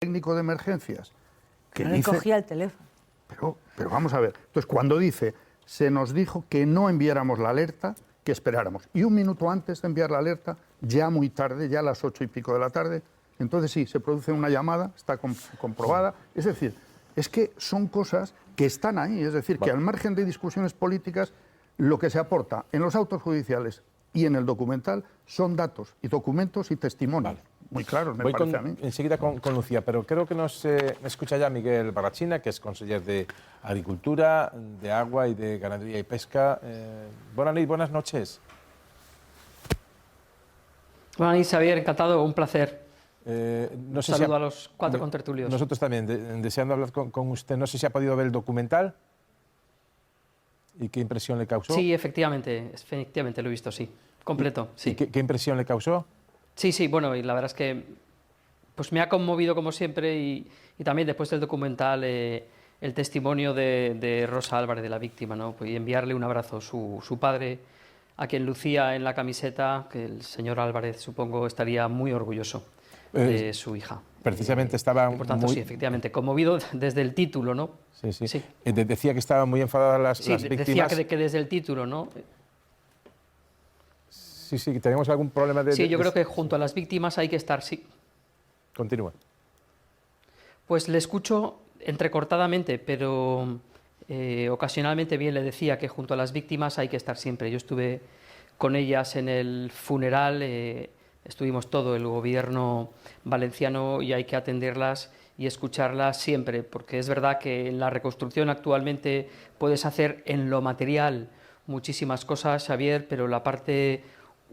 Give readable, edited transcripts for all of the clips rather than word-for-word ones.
técnico de emergencias que no le dice... cogía el teléfono. Pero vamos a ver. Entonces, cuando dice, se nos dijo que no enviáramos la alerta, que esperáramos. Y un minuto antes de enviar la alerta, ya muy tarde, ya a las 8 y pico de la tarde, entonces sí, se produce una llamada, está comprobada. Es decir, es que son cosas que están ahí. Es decir, que al margen de discusiones políticas, lo que se aporta en los autos judiciales y en el documental son datos y documentos y testimonios. Vale. Muy claros, me Voy parece a mí. enseguida con Lucía, pero creo que nos escucha ya Miguel Barrachina, que es conseller de Agricultura, de Agua y de Ganadería y Pesca. Buenas noches. Buenas noches, Xavier, encantado, un placer. No sé Saludo a los 4 contertulios. Nosotros también, deseando hablar con usted. No sé si ha podido ver el documental y qué impresión le causó. Sí, efectivamente lo he visto, sí, completo. Sí. ¿Y qué impresión le causó? Sí, bueno, y la verdad es que pues me ha conmovido como siempre y también después del documental el testimonio de Rosa Álvarez, de la víctima, ¿no? Pues, y enviarle un abrazo. Su padre, a quien lucía en la camiseta, que el señor Álvarez, supongo, estaría muy orgulloso de su hija. Precisamente estaba por tanto, muy... sí, efectivamente, conmovido desde el título, ¿no? Sí. Decía que estaban muy enfadadas las víctimas. Decía que desde el título, ¿no? Sí, ¿tenemos algún problema de...? Sí, yo creo que junto a las víctimas hay que estar, sí. Continúa. Pues le escucho entrecortadamente, pero ocasionalmente bien le decía que junto a las víctimas hay que estar siempre. Yo estuve con ellas en el funeral, estuvimos todo el gobierno valenciano y hay que atenderlas y escucharlas siempre, porque es verdad que en la reconstrucción actualmente puedes hacer en lo material muchísimas cosas, Xavier, pero la parte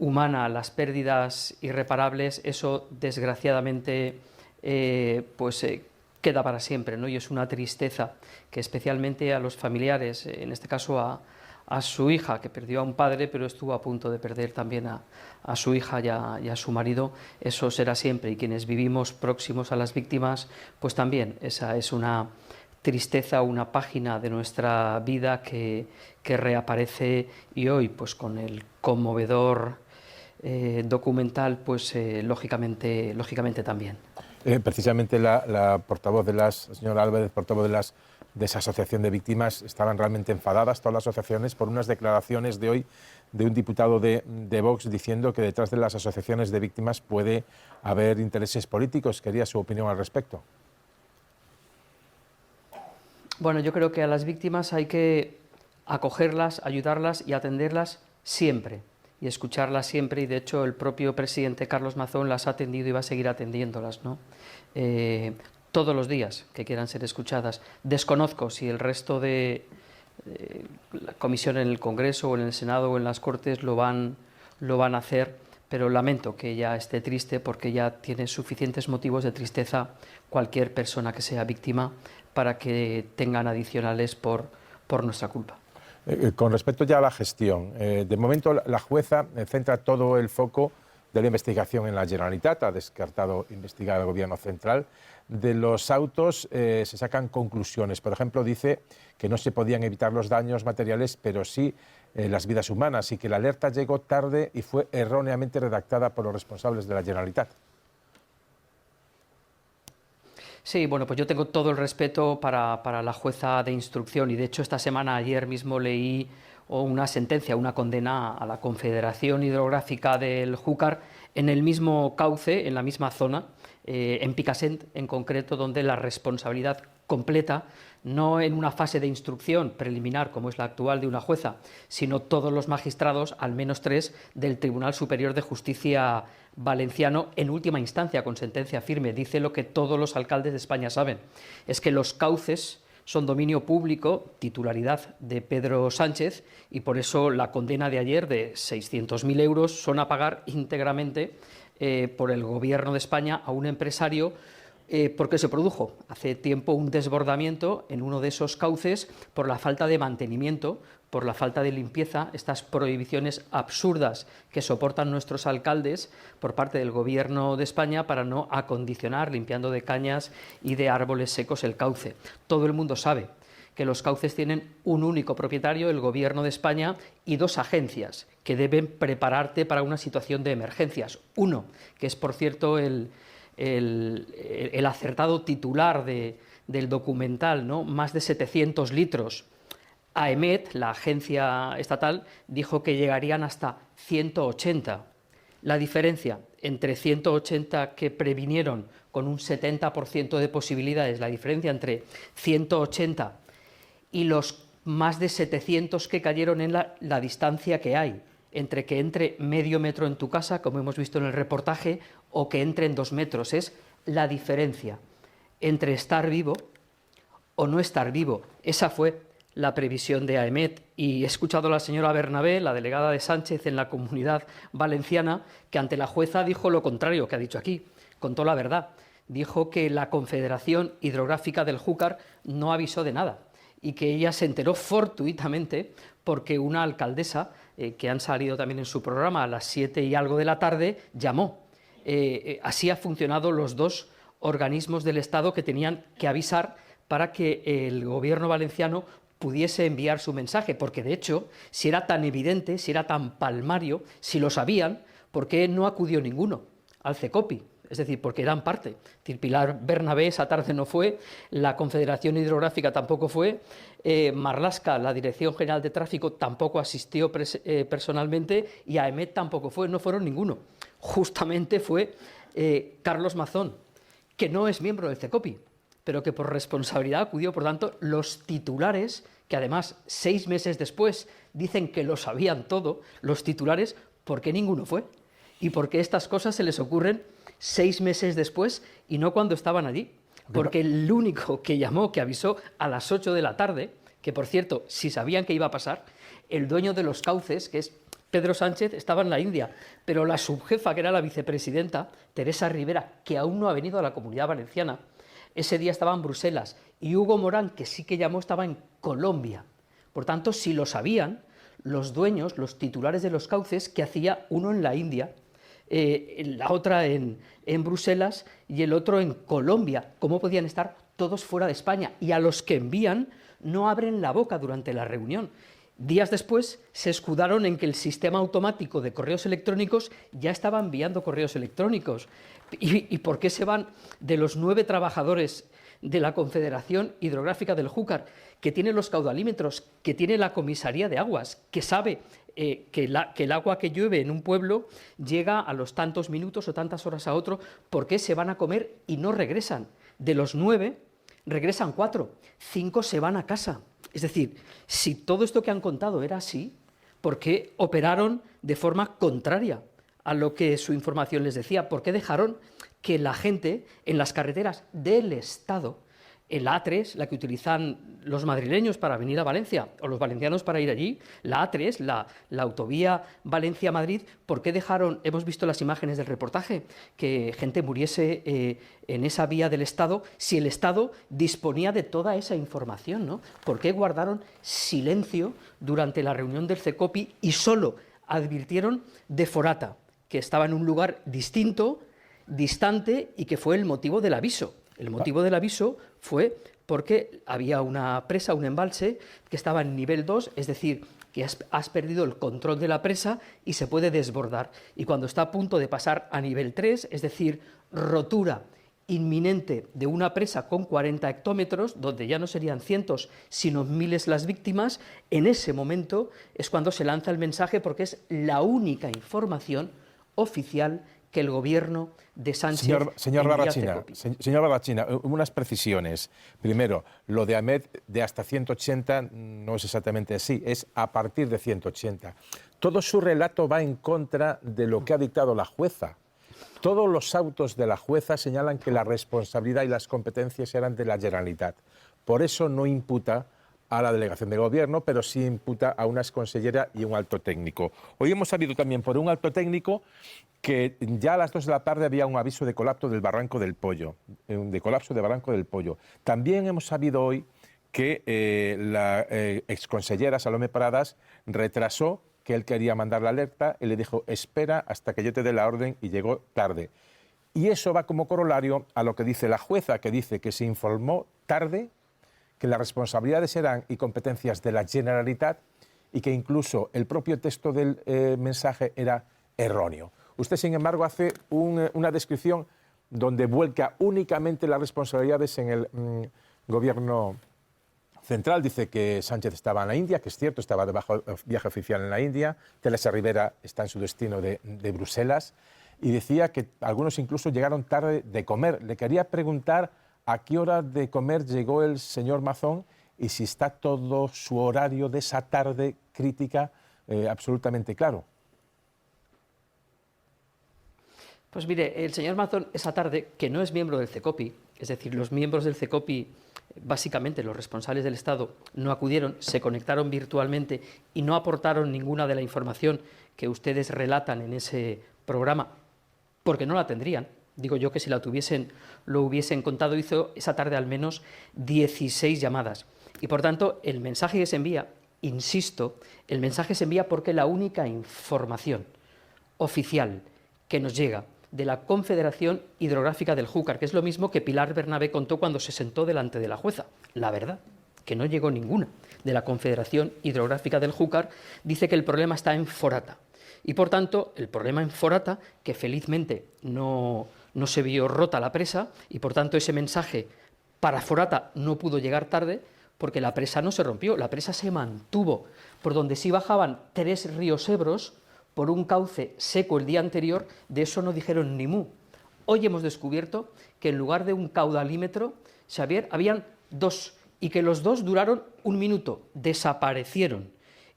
humana, las pérdidas irreparables, eso desgraciadamente queda para siempre, ¿no? Y es una tristeza que especialmente a los familiares, en este caso a su hija, que perdió a un padre, pero estuvo a punto de perder también a su hija y a su marido, eso será siempre. Y quienes vivimos próximos a las víctimas, pues también esa es una tristeza, una página de nuestra vida que reaparece, y hoy, pues con el conmovedor documental, pues lógicamente también. Precisamente la portavoz de la señora Álvarez, portavoz de esa asociación de víctimas, estaban realmente enfadadas todas las asociaciones por unas declaraciones de hoy de un diputado de Vox diciendo que detrás de las asociaciones de víctimas puede haber intereses políticos. Quería su opinión al respecto. Bueno, yo creo que a las víctimas hay que acogerlas, ayudarlas y atenderlas siempre, y escucharlas siempre, y de hecho el propio presidente Carlos Mazón las ha atendido y va a seguir atendiéndolas, ¿no? Todos los días que quieran ser escuchadas. Desconozco si el resto de la comisión en el Congreso o en el Senado o en las Cortes lo van a hacer, pero lamento que ella esté triste, porque ya tiene suficientes motivos de tristeza cualquier persona que sea víctima para que tengan adicionales por nuestra culpa. Con respecto ya a la gestión, de momento la jueza centra todo el foco de la investigación en la Generalitat, ha descartado investigar al Gobierno central. De los autos se sacan conclusiones. Por ejemplo, dice que no se podían evitar los daños materiales, pero sí las vidas humanas, y que la alerta llegó tarde y fue erróneamente redactada por los responsables de la Generalitat. Sí, bueno, pues yo tengo todo el respeto para la jueza de instrucción, y de hecho esta semana, ayer mismo, leí una sentencia, una condena a la Confederación Hidrográfica del Júcar en el mismo cauce, en la misma zona, en Picassent en concreto, donde la responsabilidad completa, no en una fase de instrucción preliminar como es la actual de una jueza, sino todos los magistrados, al menos 3, del Tribunal Superior de Justicia valenciano, en última instancia con sentencia firme, dice lo que todos los alcaldes de España saben: es que los cauces son dominio público, titularidad de Pedro Sánchez, y por eso la condena de ayer de 600.000 euros son a pagar íntegramente por el Gobierno de España a un empresario, porque se produjo hace tiempo un desbordamiento en uno de esos cauces por la falta de mantenimiento, por la falta de limpieza, estas prohibiciones absurdas que soportan nuestros alcaldes por parte del Gobierno de España para no acondicionar, limpiando de cañas y de árboles secos, el cauce. Todo el mundo sabe que los cauces tienen un único propietario, el Gobierno de España, y 2 agencias que deben prepararte para una situación de emergencias. Uno, que es por cierto el el acertado titular del documental, ¿no? Más de 700 litros. AEMET, la agencia estatal, dijo que llegarían hasta 180. La diferencia entre 180 que previnieron con un 70% de posibilidades, la diferencia entre 180 y los más de 700 que cayeron en la distancia que hay entre que entre medio metro en tu casa, como hemos visto en el reportaje, o que entre en 2 metros. Es la diferencia entre estar vivo o no estar vivo. Esa fue la previsión de AEMET. Y he escuchado a la señora Bernabé, la delegada de Sánchez en la Comunidad Valenciana, que ante la jueza dijo lo contrario que ha dicho aquí, contó la verdad. Dijo que la Confederación Hidrográfica del Júcar no avisó de nada y que ella se enteró fortuitamente porque una alcaldesa, que han salido también en su programa a las 7 y algo de la tarde, llamó. Así ha funcionado los dos organismos del Estado que tenían que avisar para que el Gobierno valenciano pudiese enviar su mensaje, porque de hecho, si era tan evidente, si era tan palmario, si lo sabían, ¿por qué no acudió ninguno al CECOPI? Es decir, porque eran parte. Pilar Bernabé esa tarde no fue, la Confederación Hidrográfica tampoco fue, Marlaska, la Dirección General de Tráfico, tampoco asistió personalmente y AEMET tampoco fue, no fueron ninguno. Justamente fue Carlos Mazón, que no es miembro del CECOPI, pero que por responsabilidad acudió. Por tanto, los titulares, que además 6 meses después dicen que lo sabían todo, los titulares, ¿por qué ninguno fue? ¿Y por qué estas cosas se les ocurren 6 meses después y no cuando estaban allí? Porque el único que llamó, que avisó a las 8 de la tarde, que por cierto, si sabían que iba a pasar, el dueño de los cauces, que es Pedro Sánchez, estaba en la India, pero la subjefa, que era la vicepresidenta, Teresa Rivera, que aún no ha venido a la Comunidad Valenciana, ese día estaba en Bruselas, y Hugo Morán, que sí que llamó, estaba en Colombia. Por tanto, si lo sabían, los dueños, los titulares de los cauces, que hacía uno en la India, la otra en Bruselas y el otro en Colombia, ¿cómo podían estar todos fuera de España? Y a los que envían no abren la boca durante la reunión. Días después se escudaron en que el sistema automático de correos electrónicos ya estaba enviando correos electrónicos. ¿Y por qué se van de los 9 trabajadores de la Confederación Hidrográfica del Júcar, que tiene los caudalímetros, que tiene la comisaría de aguas, que sabe que el agua que llueve en un pueblo llega a los tantos minutos o tantas horas a otro? ¿Por qué se van a comer y no regresan? De los 9, regresan 4, 5 se van a casa. Es decir, si todo esto que han contado era así, ¿por qué operaron de forma contraria a lo que su información les decía? ¿Por qué dejaron que la gente en las carreteras del Estado, el A3, la que utilizan los madrileños para venir a Valencia, o los valencianos para ir allí, la A3, la autovía Valencia-Madrid, ¿por qué dejaron, hemos visto las imágenes del reportaje, que gente muriese en esa vía del Estado, si el Estado disponía de toda esa información, ¿no? ¿Por qué guardaron silencio durante la reunión del CECOPI y solo advirtieron de Forata, que estaba en un lugar distinto, distante, y que fue el motivo del aviso? El motivo del aviso fue porque había una presa, un embalse, que estaba en nivel 2, es decir, que has perdido el control de la presa y se puede desbordar. Y cuando está a punto de pasar a nivel 3, es decir, rotura inminente de una presa con 40 hectómetros, donde ya no serían cientos, sino miles las víctimas, en ese momento es cuando se lanza el mensaje, porque es la única información oficial que el Gobierno de Sánchez... Señor Barrachina, unas precisiones. Primero, lo de AEMET de hasta 180 no es exactamente así, es a partir de 180. Todo su relato va en contra de lo que ha dictado la jueza. Todos los autos de la jueza señalan que la responsabilidad y las competencias eran de la Generalitat. Por eso no imputa a la delegación de gobierno, pero sí imputa a una exconsellera y un alto técnico. Hoy hemos sabido también por un alto técnico que ya a las 2 de la tarde había un aviso de colapso del Barranco del Pollo. También hemos sabido hoy que la exconsellera Salomé Paradas retrasó, que él quería mandar la alerta y le dijo: espera hasta que yo te dé la orden, y llegó tarde. Y eso va como corolario a lo que dice la jueza, que dice que se informó tarde, que las responsabilidades eran y competencias de la Generalitat y que incluso el propio texto del mensaje era erróneo. Usted, sin embargo, hace una descripción donde vuelca únicamente las responsabilidades en el gobierno central. Dice que Sánchez estaba en la India, que es cierto, estaba de viaje oficial en la India. Teresa Rivera está en su destino de Bruselas. Y decía que algunos incluso llegaron tarde de comer. Le quería preguntar a qué hora de comer llegó el señor Mazón y si está todo su horario de esa tarde crítica absolutamente claro. Pues mire, el señor Mazón esa tarde, que no es miembro del CECOPI, es decir, los miembros del CECOPI, básicamente los responsables del Estado, no acudieron, se conectaron virtualmente y no aportaron ninguna de la información que ustedes relatan en ese programa, porque no la tendrían. Digo yo que si la tuviesen, lo hubiesen contado. Hizo esa tarde al menos 16 llamadas. Y por tanto, el mensaje que se envía, insisto, el mensaje se envía porque la única información oficial que nos llega de la Confederación Hidrográfica del Júcar, que es lo mismo que Pilar Bernabé contó cuando se sentó delante de la jueza. La verdad, que no llegó ninguna de la Confederación Hidrográfica del Júcar, dice que el problema está en Forata. Y por tanto, el problema en Forata, que felizmente no se vio rota la presa, y por tanto ese mensaje para Forata no pudo llegar tarde, porque la presa no se rompió, la presa se mantuvo. Por donde sí bajaban 3 ríos Ebros, por un cauce seco el día anterior, de eso no dijeron ni mu. Hoy hemos descubierto que en lugar de un caudalímetro, Xavier, habían 2, y que los 2 duraron 1 minuto, desaparecieron.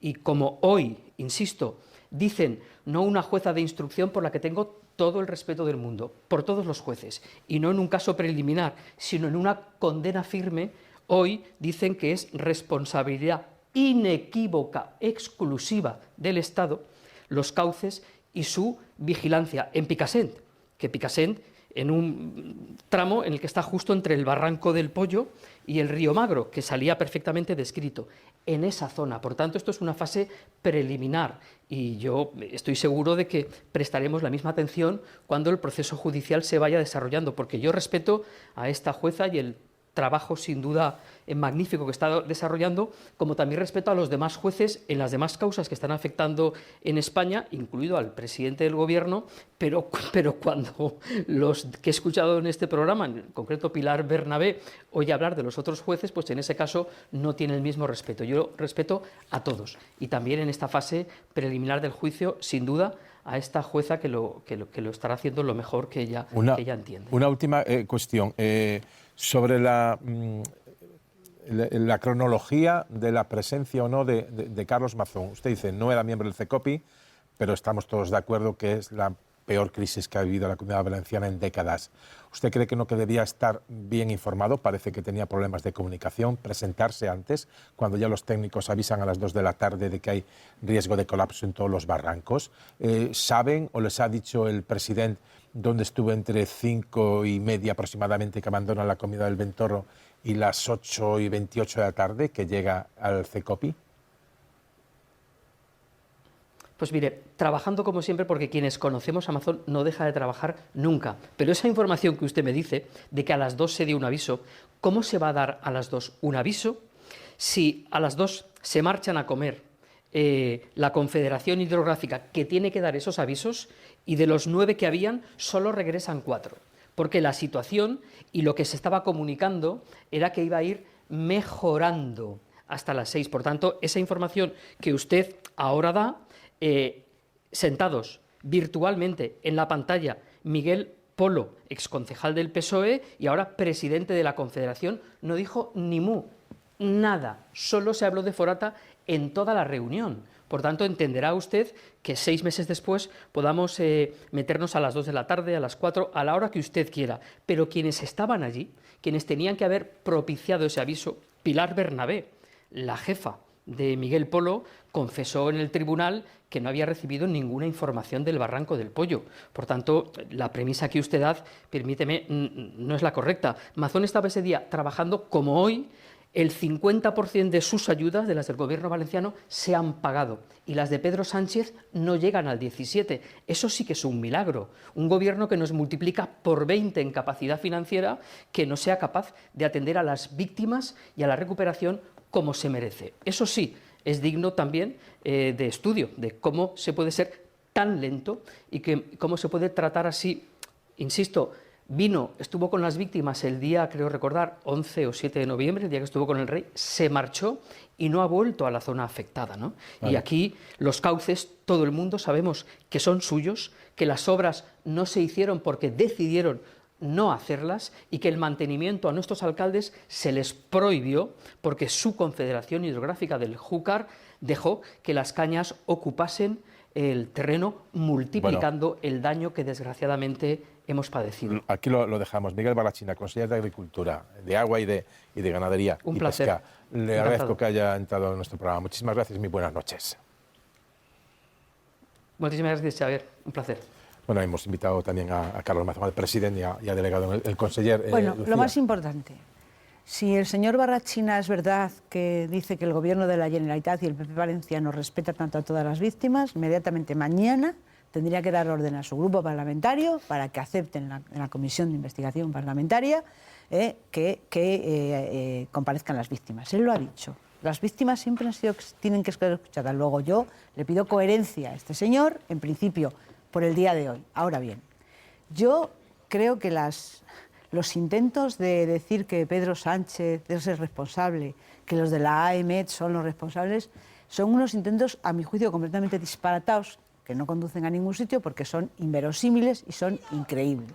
Y como hoy, insisto, dicen no una jueza de instrucción por la que tengo todo el respeto del mundo, por todos los jueces, y no en un caso preliminar, sino en una condena firme, hoy dicen que es responsabilidad inequívoca, exclusiva del Estado, los cauces y su vigilancia en Picassent, que Picassent, en un tramo en el que está justo entre el Barranco del Pollo y el Río Magro, que salía perfectamente descrito, en esa zona. Por tanto, esto es una fase preliminar y yo estoy seguro de que prestaremos la misma atención cuando el proceso judicial se vaya desarrollando, porque yo respeto a esta jueza y el trabajo sin duda magnífico que está desarrollando, como también respeto a los demás jueces en las demás causas que están afectando en España, incluido al presidente del Gobierno, pero cuando los que he escuchado en este programa, en concreto Pilar Bernabé, oye hablar de los otros jueces, pues en ese caso no tiene el mismo respeto. Yo respeto a todos y también en esta fase preliminar del juicio, sin duda, a esta jueza que lo estará haciendo lo mejor que ella entiende. Una última cuestión. Sobre la cronología de la presencia o no de Carlos Mazón. Usted dice, no era miembro del CECOPI, pero estamos todos de acuerdo que es la peor crisis que ha vivido la Comunidad Valenciana en décadas. ¿Usted cree que no que debía estar bien informado? Parece que tenía problemas de comunicación, presentarse antes, cuando ya los técnicos avisan a las 2 de la tarde de que hay riesgo de colapso en todos los barrancos. ¿Saben o les ha dicho el presidente dónde estuvo entre 5:30 aproximadamente que abandona la Comida del Ventorro y las 8:28 de la tarde que llega al CECOPI? Pues mire, trabajando como siempre, porque quienes conocemos a Mazón no deja de trabajar nunca. Pero esa información que usted me dice, de que a las 2 se dio un aviso, ¿cómo se va a dar a las 2 un aviso si a las 2 se marchan a comer la Confederación Hidrográfica, que tiene que dar esos avisos, y de los 9 que habían, solo regresan 4? Porque la situación y lo que se estaba comunicando era que iba a ir mejorando hasta las 6. Por tanto, esa información que usted ahora da, sentados virtualmente en la pantalla, Miguel Polo, exconcejal del PSOE y ahora presidente de la Confederación, no dijo ni mu, nada, solo se habló de Forata en toda la reunión. Por tanto, entenderá usted que 6 meses después podamos meternos a las 2 de la tarde, a las 4, a la hora que usted quiera. Pero quienes estaban allí, quienes tenían que haber propiciado ese aviso, Pilar Bernabé, la jefa de Miguel Polo, confesó en el tribunal que no había recibido ninguna información del Barranco del Pollo. Por tanto, la premisa que usted da, permíteme, no es la correcta. Mazón estaba ese día trabajando como hoy. El 50% de sus ayudas, de las del Gobierno valenciano, se han pagado y las de Pedro Sánchez no llegan al 17%. Eso sí que es un milagro. Un gobierno que nos multiplica por 20 en capacidad financiera, que no sea capaz de atender a las víctimas y a la recuperación como se merece. Eso sí, es digno también de estudio, de cómo se puede ser tan lento y cómo se puede tratar así, insisto, estuvo con las víctimas el día, creo recordar, 11 o 7 de noviembre, el día que estuvo con el rey, se marchó y no ha vuelto a la zona afectada, ¿no? Vale. Y aquí los cauces, todo el mundo sabemos que son suyos, que las obras no se hicieron porque decidieron no hacerlas y que el mantenimiento a nuestros alcaldes se les prohibió porque su Confederación Hidrográfica del Júcar dejó que las cañas ocupasen el terreno, multiplicando el daño que desgraciadamente hemos padecido. Aquí lo dejamos. Miguel Barrachina, consejero de Agricultura, de Agua y de Ganadería Un y placer. Pesca. Le Encantado. agradezco que haya entrado en nuestro programa. Muchísimas gracias y muy buenas noches. Muchísimas gracias, Xavier. Un placer. Bueno, hemos invitado también a Carlos Mazamal, presidente, y a delegado, el conseller. Bueno, Lucía. lo más importante, si el señor Barrachina es verdad que dice que el Gobierno de la Generalitat y el PP valenciano respeta tanto a todas las víctimas, inmediatamente mañana tendría que dar orden a su grupo parlamentario para que acepten en la Comisión de Investigación Parlamentaria que comparezcan las víctimas. Él lo ha dicho. Las víctimas siempre tienen que ser escuchadas. Luego yo le pido coherencia a este señor, en principio, por el día de hoy. Ahora bien, yo creo que los intentos de decir que Pedro Sánchez es el responsable, que los de la AEMET son los responsables, son unos intentos, a mi juicio, completamente disparatados, que no conducen a ningún sitio porque son inverosímiles y son increíbles.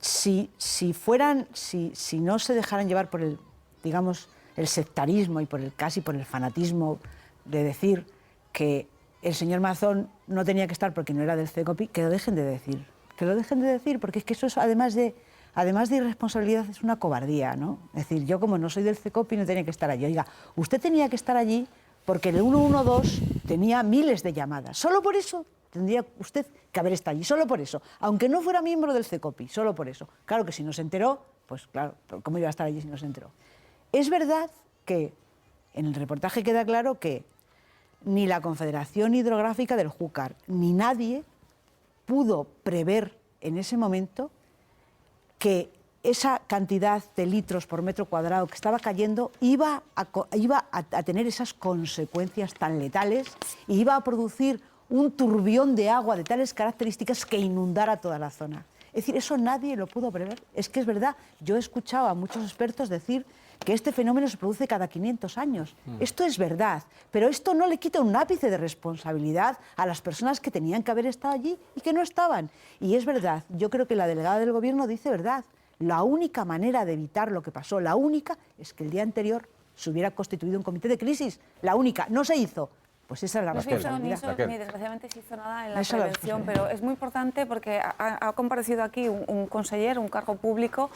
Si no se dejaran llevar por el, digamos, el sectarismo y casi por el fanatismo de decir que el señor Mazón no tenía que estar porque no era del CECOPI, que lo dejen de decir. Que lo dejen de decir, porque es que eso es, además de irresponsabilidad, es una cobardía, ¿no? Es decir, yo como no soy del CECOPI no tenía que estar allí. Oiga, usted tenía que estar allí porque el 112 tenía miles de llamadas. Solo por eso tendría usted que haber estado allí, solo por eso. Aunque no fuera miembro del CECOPI, solo por eso. Claro que si no se enteró, pues claro, ¿cómo iba a estar allí si no se enteró? Es verdad que en el reportaje queda claro que ni la Confederación Hidrográfica del Júcar, ni nadie pudo prever en ese momento que esa cantidad de litros por metro cuadrado que estaba cayendo iba a tener esas consecuencias tan letales y iba a producir un turbión de agua de tales características que inundara toda la zona. Es decir, eso nadie lo pudo prever. Es que es verdad, yo he escuchado a muchos expertos decir que este fenómeno se produce cada 500 años. Esto es verdad, pero esto no le quita un ápice de responsabilidad a las personas que tenían que haber estado allí y que no estaban. Y es verdad, yo creo que la delegada del Gobierno dice verdad. La única manera de evitar lo que pasó, la única, es que el día anterior se hubiera constituido un comité de crisis. La única, no se hizo. Pues esa es la responsabilidad. No se hizo, ni desgraciadamente se hizo nada en la prevención, pero es muy importante porque ha comparecido aquí un conseller, un cargo público,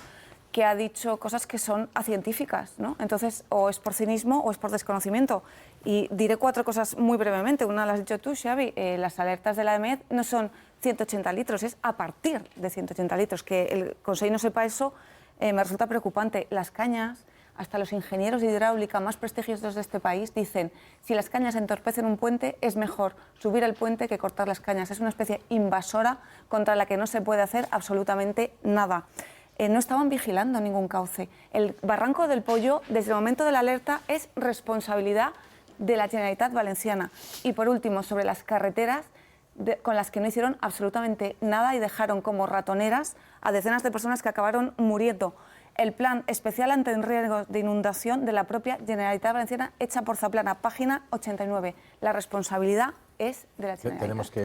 que ha dicho cosas que son acientíficas, ¿no? Entonces, o es por cinismo o es por desconocimiento. Y diré 4 cosas muy brevemente. Una la has dicho tú, Xavi, las alertas de la AEMET no son 180 litros, es a partir de 180 litros. Que el Consejo no sepa eso me resulta preocupante. Las cañas, hasta los ingenieros de hidráulica más prestigiosos de este país dicen, si las cañas entorpecen un puente, es mejor subir el puente que cortar las cañas. Es una especie invasora contra la que no se puede hacer absolutamente nada. No estaban vigilando ningún cauce. El barranco del Pollo, desde el momento de la alerta, es responsabilidad de la Generalitat Valenciana. Y por último, sobre las carreteras, con las que no hicieron absolutamente nada y dejaron como ratoneras a decenas de personas que acabaron muriendo. El plan especial ante riesgos de inundación de la propia Generalitat Valenciana, hecha por Zaplana, página 89. La responsabilidad es de la Generalitat. Tenemos que